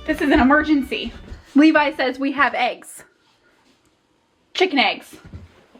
This is an emergency. Levi says we have eggs. Chicken eggs.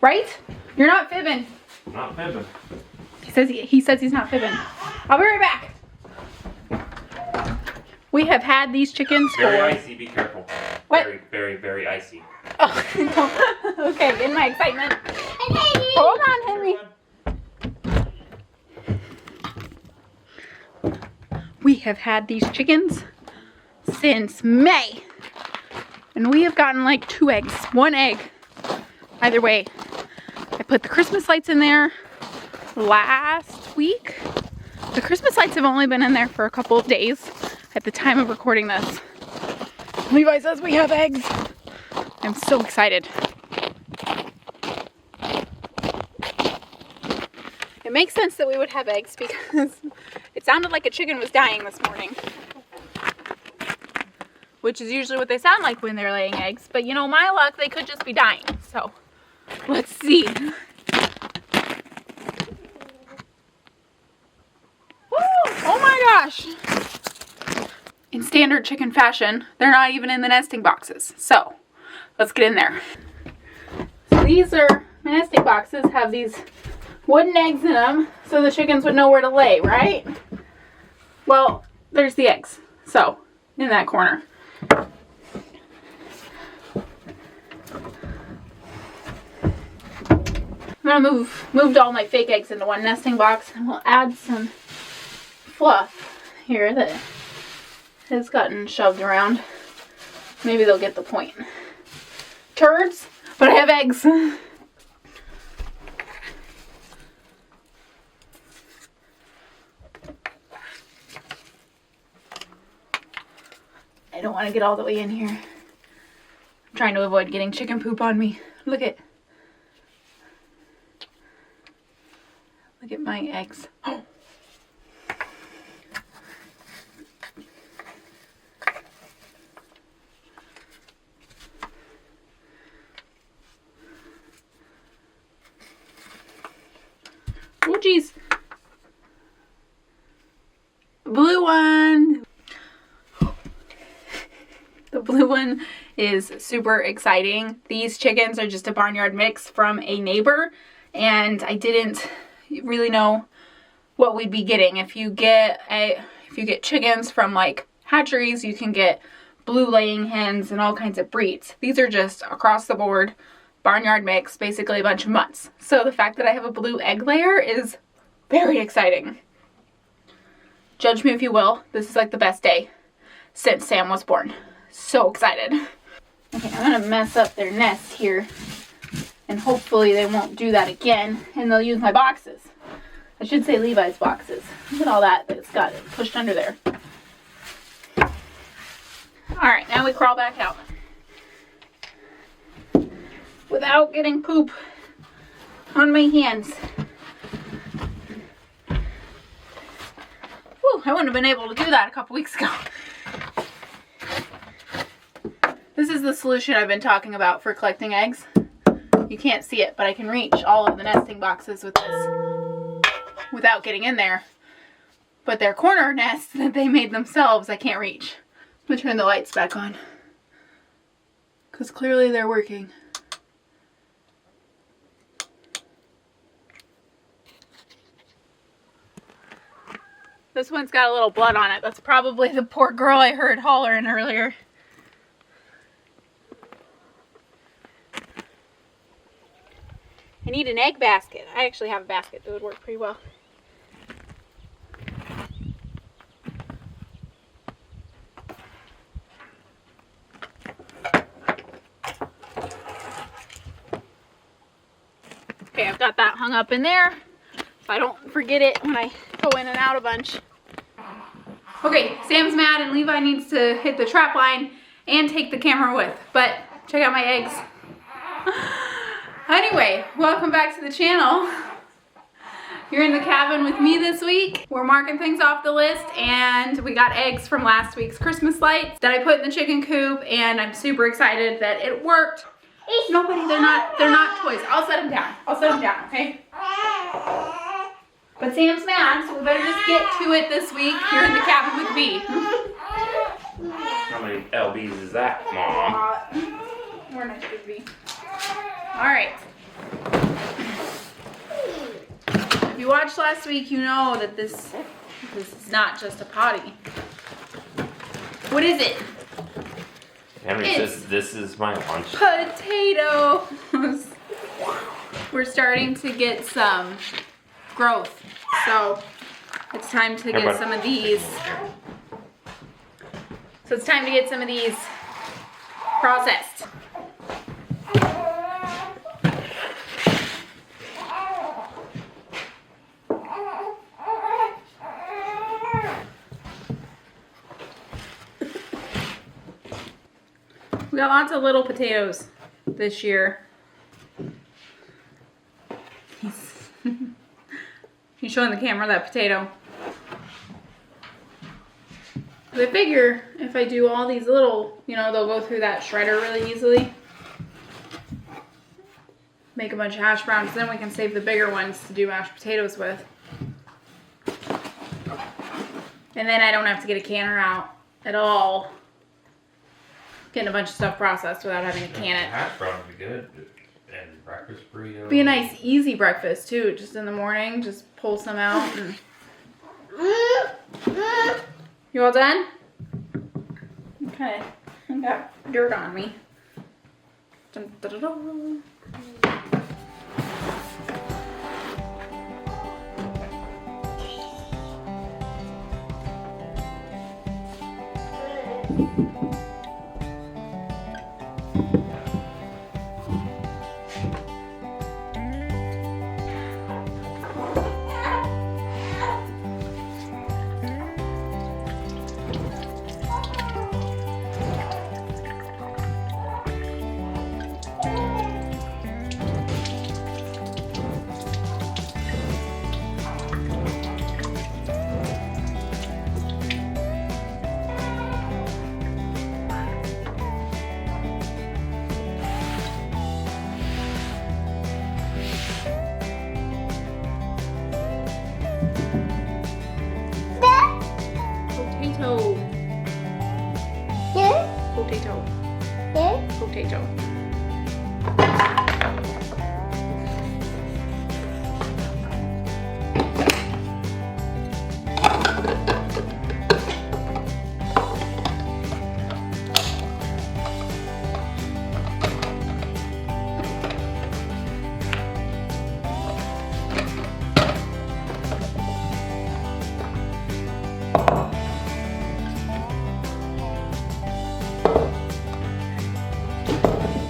Right? You're not fibbing. Not fibbing. He says he's not fibbing. I'll be right back. We have had these chickens Very for... icy, be careful. What? Very, very, very icy. Oh, okay, in my excitement. Hold on, Henry. We have had these chickens since May. And we have gotten like 2 eggs. 1 egg. Either way. I put the Christmas lights in there last week. The Christmas lights have only been in there for a couple of days at the time of recording this. Levi says we have eggs. I'm so excited. It makes sense that we would have eggs because it sounded like a chicken was dying this morning. Which is usually what they sound like when they're laying eggs. But you know, my luck, they could just be dying. So, let's see. Oh my gosh. In standard chicken fashion, they're not even in the nesting boxes. So, let's get in there. So these are, my nesting boxes have these wooden eggs in them so the chickens would know where to lay, right? Well, there's the eggs. So, in that corner. I'm gonna moved all my fake eggs into one nesting box, and we'll add some fluff here that has gotten shoved around. Maybe they'll get the point. Turds, but I have eggs. I don't want to get all the way in here. I'm trying to avoid getting chicken poop on me. Look at my eggs. Oh. Oh geez. Blue one. The blue one is super exciting. These chickens are just a barnyard mix from a neighbor, and I didn't really know what we'd be getting. If you get chickens from like hatcheries, you can get blue laying hens and all kinds of breeds. These are just across the board barnyard mix, basically a bunch of mutts. So the fact that I have a blue egg layer is very exciting. Judge me if you will. This is like the best day since Sam was born. So excited. Okay, I'm gonna mess up their nest here, and hopefully they won't do that again, and they'll use my boxes. I should say Levi's boxes. Look at all that that's got pushed under there. Alright, now we crawl back out. Without getting poop on my hands. Whew, I wouldn't have been able to do that a couple weeks ago. This is the solution I've been talking about for collecting eggs. You can't see it, but I can reach all of the nesting boxes with this without getting in there. But their corner nest that they made themselves, I can't reach. I'm gonna turn the lights back on, because clearly they're working. This one's got a little blood on it. That's probably the poor girl I heard hollering earlier. I need an egg basket. I actually have a basket that would work pretty well. Okay, I've got that hung up in there so I don't forget it when I go in and out a bunch. Okay, Sam's mad and Levi needs to hit the trap line and take the camera with, but check out my eggs. Anyway, welcome back to the channel. You're in the cabin with me this week. We're marking things off the list, and we got eggs from last week's Christmas lights that I put in the chicken coop, and I'm super excited that it worked. Nobody, they're not toys. I'll set them down. Okay? But Sam's mad, so we better just get to it this week here in the cabin with me. I'm many LBs is that, Mom? Where nice to be. Alright. If you watched last week, you know that this is not just a potty. What is it? Henry says this is my lunch. Potatoes. We're starting to get some growth, so it's time to get some of these. So it's time to get some of these processed. We got lots of little potatoes this year. He's showing the camera that potato. I figure if I do all these little, they'll go through that shredder really easily. Make a bunch of hash browns, then we can save the bigger ones to do mashed potatoes with. And then I don't have to get a canner out at all. Getting a bunch of stuff processed without having to can it. Hash brown would be good. And breakfast burrito. Be a nice easy breakfast too. Just in the morning, just pull some out. And... You all done? Okay. I got dirt on me. Dun, dun, dun, dun. Potato.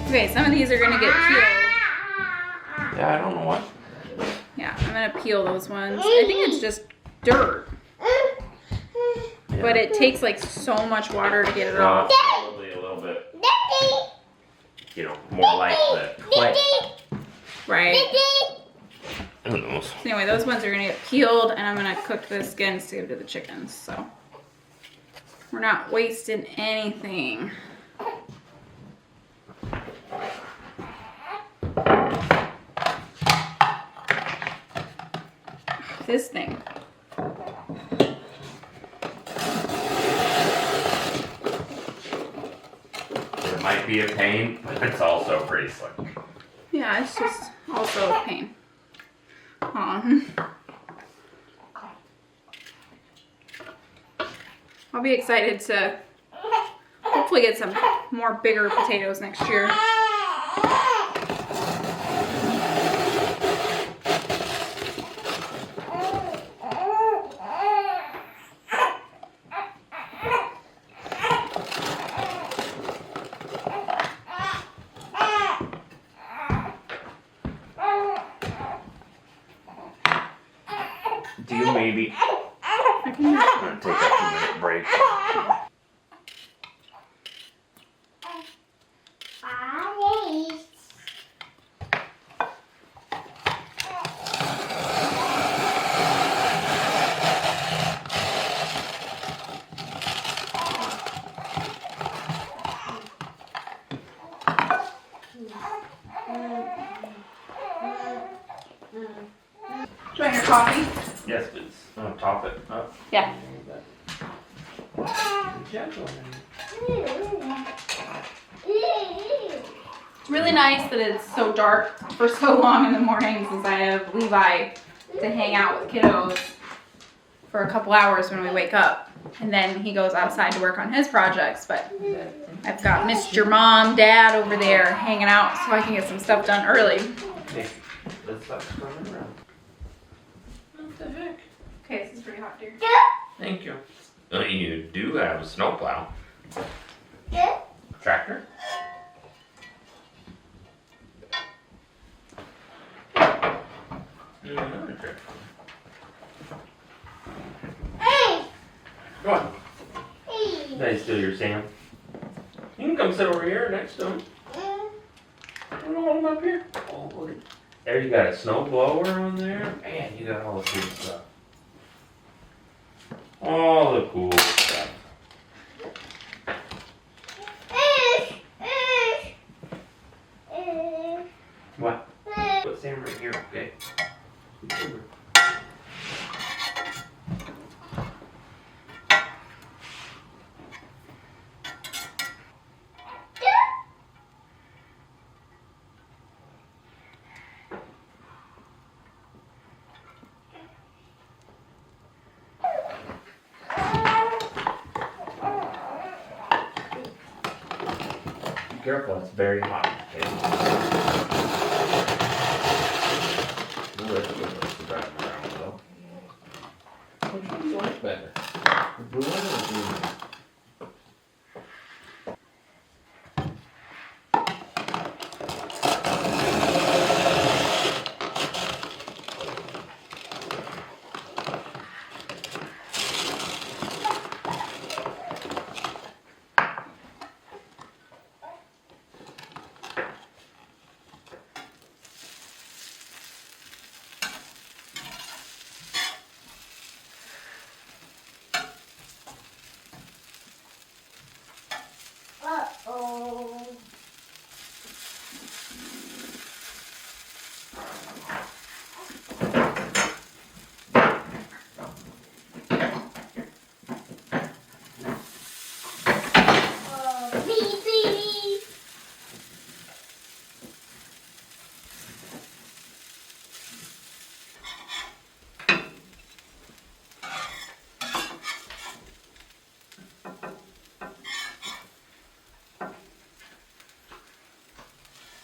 Okay, some of these are gonna get peeled. Yeah, I don't know what. Yeah, I'm gonna peel those ones. I think it's just dirt. Yeah. But it takes like so much water to get it off. Probably a little bit, more like the clay. Right. Who knows? So anyway, those ones are gonna get peeled and I'm gonna cook the skins to give to the chickens. So we're not wasting anything. This thing. It might be a pain, but it's also pretty slick. Yeah, it's just also a pain. Aw. I'll be excited to hopefully get some more bigger potatoes next year. Do you maybe? I'm gonna take a 2-minute break. Do you want your coffee? Yes, please. Top it up. Yeah. Gentle. It's really nice that it's so dark for so long in the mornings, as I have Levi to hang out with kiddos for a couple hours when we wake up. And then he goes outside to work on his projects. But I've got Mr. Mom, Dad over there hanging out so I can get some stuff done early. Hey, let's stop scrolling around. What the heck? Okay, this is pretty hot, dear. Thank you. You do have a snowplow. Tractor? Another tractor. Go on. Did I steal your Sam? You can come sit over here next to him. I'm gonna hold him up here. Oh, look at there. You got a snow blower on there. Man, you got all the cool stuff. All the cool stuff. What? Put Sam right here, okay? Over. Be careful, it's very hot. Okay? Ooh, that's a good place to drive around though. Which one do you like better? The blue one or the green one?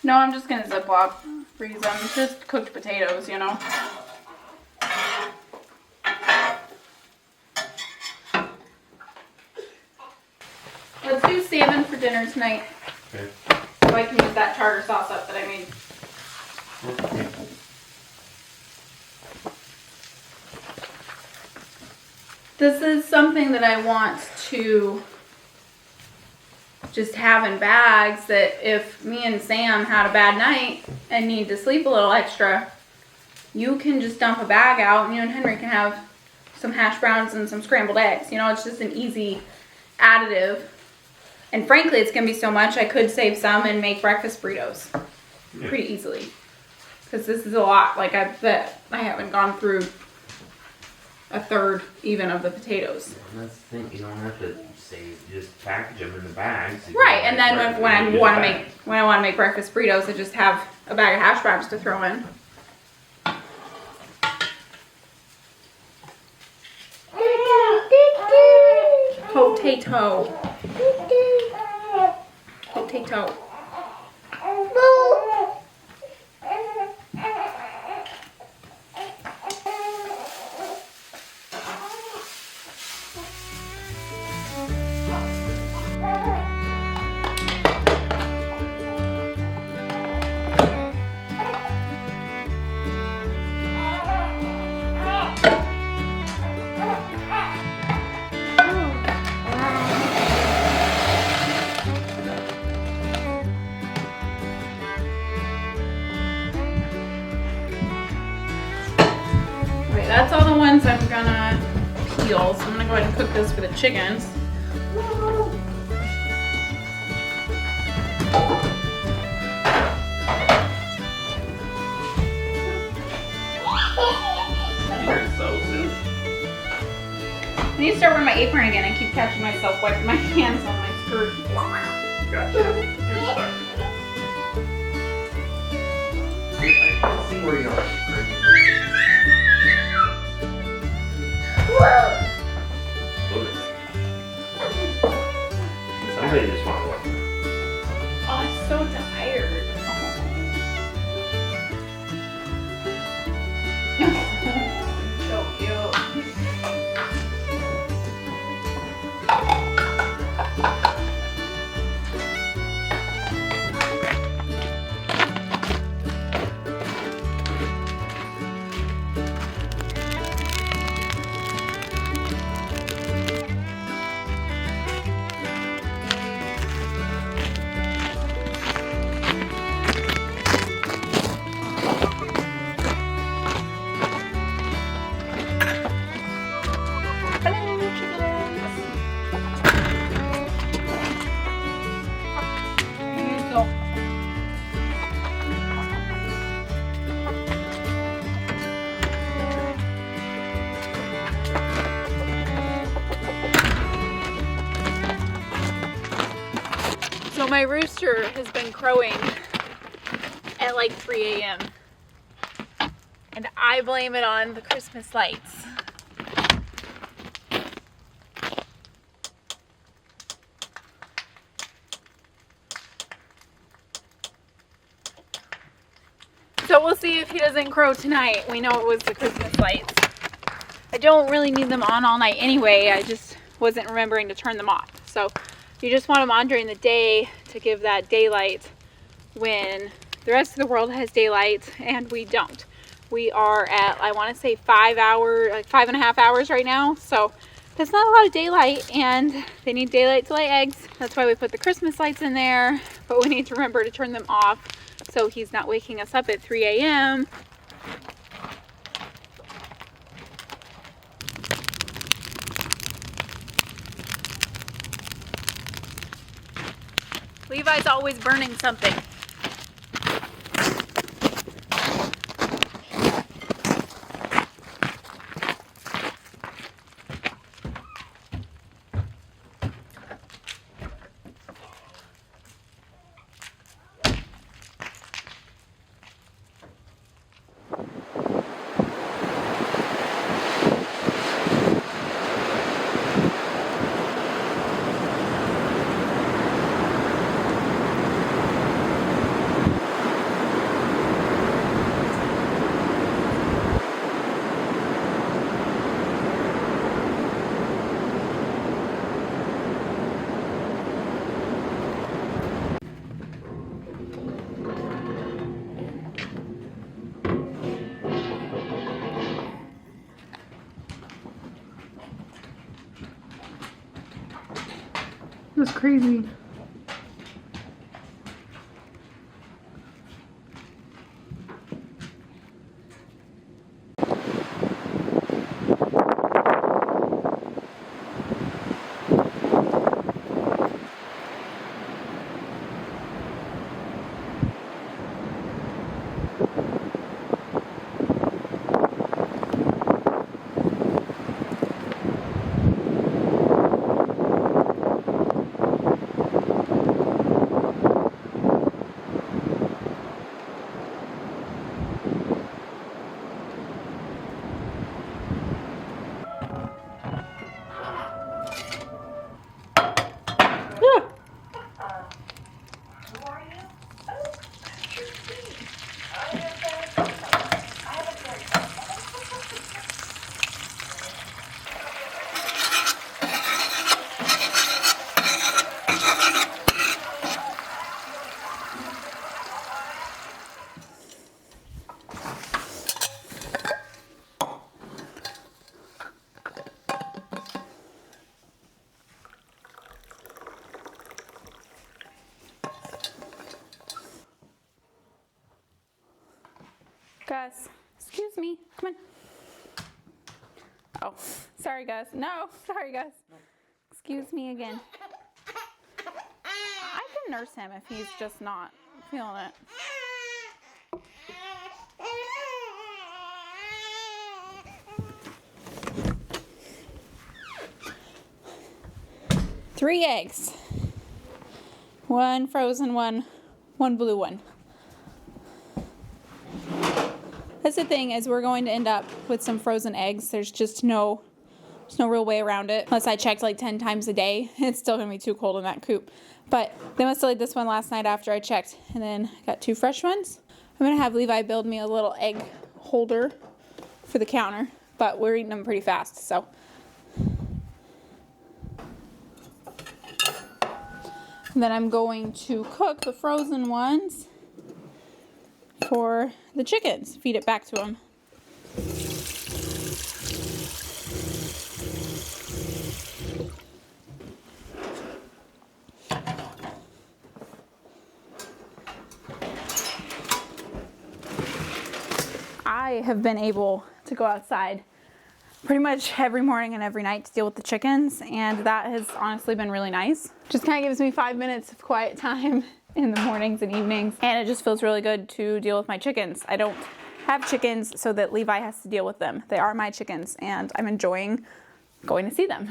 No, I'm just gonna Ziploc freeze them. Just cooked potatoes, you know. Let's do salmon for dinner tonight. Okay. So I can use that tartar sauce up that I made. Okay. This is something that I want to just have in bags, that if me and Sam had a bad night and need to sleep a little extra, you can just dump a bag out and you and Henry can have some hash browns and some scrambled eggs. You know, it's just an easy additive. And frankly, it's going to be so much, I could save some and make breakfast burritos pretty easily. Because this is a lot. Like, I bet I haven't gone through a third even of the potatoes. And that's the thing, you don't have to save, just package them in the bags. Right, and then when I want to make breakfast burritos, I just have a bag of hash browns to throw in. Potato. Potato. That's all the ones I'm gonna peel, so I'm gonna go ahead and cook this for the chickens. You're so silly. I need to start wearing my apron again. I keep catching myself wiping my hands on my rooster. Gotcha. You're stuck. I can't see where you are. Somebody just want one. Oh, it's so tired. So cute. So my rooster has been crowing at like 3 a.m. and I blame it on the Christmas lights. So we'll see if he doesn't crow tonight. We know it was the Christmas lights. I don't really need them on all night anyway. I just wasn't remembering to turn them off. So you just want them on during the day to give that daylight when the rest of the world has daylight and we don't. We are at, I want to say 5 hours, like 5.5 hours right now. So that's not a lot of daylight, and they need daylight to lay eggs. That's why we put the Christmas lights in there, but we need to remember to turn them off so he's not waking us up at 3 a.m. Levi's always burning something. That's crazy. Gus, excuse me. Come on. Oh, sorry, Gus. No, sorry, Gus. Excuse me again. I can nurse him if he's just not feeling it. Three eggs. One frozen one, one blue one. That's the thing, is we're going to end up with some frozen eggs. There's just no real way around it. Unless I checked like 10 times a day. It's still gonna be too cold in that coop. But they must have laid this one last night after I checked. And then got 2 fresh ones. I'm gonna have Levi build me a little egg holder for the counter. But we're eating them pretty fast, so. And then I'm going to cook the frozen ones for the chickens. Feed it back to them. I have been able to go outside pretty much every morning and every night to deal with the chickens, and that has honestly been really nice. Just kind of gives me 5 minutes of quiet time in the mornings and evenings, and it just feels really good to deal with my chickens. I don't have chickens so that Levi has to deal with them. They are my chickens, and I'm enjoying going to see them.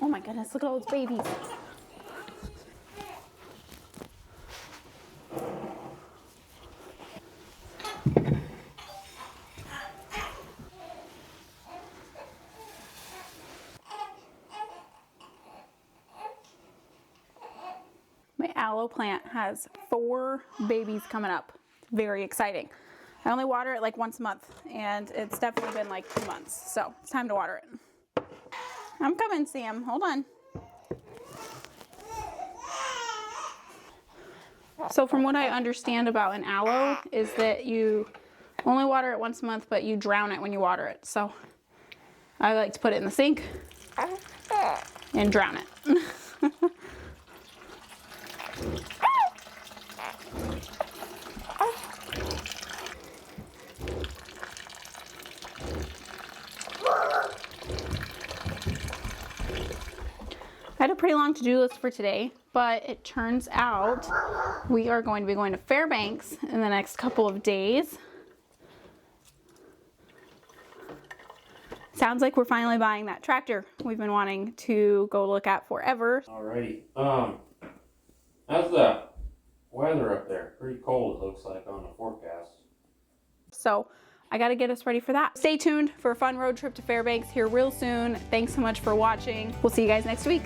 Oh my goodness, look at all those babies. My aloe plant has 4 babies coming up. Very exciting. I only water it like once a month, and it's definitely been like 2 months, so it's time to water it. I'm coming, Sam. Hold on. So from what I understand about an aloe is that you only water it once a month, but you drown it when you water it. So I like to put it in the sink and drown it. I had a pretty long to-do list for today, but it turns out we are going to be going to Fairbanks in the next couple of days. Sounds like we're finally buying that tractor we've been wanting to go look at forever. Alrighty. How's the weather up there? Pretty cold, it looks like, on the forecast. So I got to get us ready for that. Stay tuned for a fun road trip to Fairbanks here real soon. Thanks so much for watching. We'll see you guys next week.